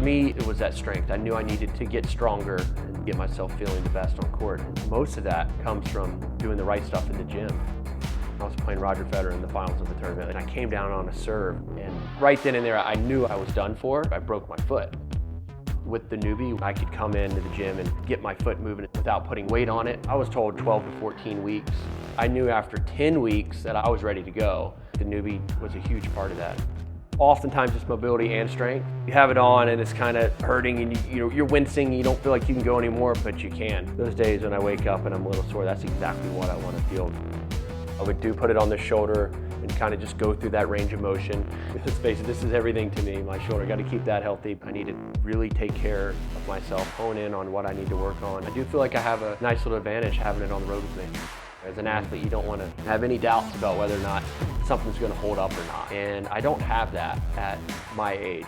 me, it was that strength. I knew I needed to get stronger and get myself feeling the best on court. Most of that comes from doing the right stuff in the gym. I was playing Roger Federer in the finals of the tournament, and I came down on a serve, and right then and there, I knew I was done for. I broke my foot. With the Neubie, I could come into the gym and get my foot moving without putting weight on it. I was told 12 to 14 weeks. I knew after 10 weeks that I was ready to go. The Neubie was a huge part of that. Oftentimes it's mobility and strength. You have it on and it's kind of hurting and you're wincing, you don't feel like you can go anymore, but you can. Those days when I wake up and I'm a little sore, that's exactly what I want to feel. I would put it on the shoulder and kind of just go through that range of motion. Let's face it, this is everything to me, my shoulder. I got to keep that healthy. I need to really take care of myself, hone in on what I need to work on. I do feel like I have a nice little advantage having it on the road with me. As an athlete, you don't want to have any doubts about whether or not something's going to hold up or not. And I don't have that at my age.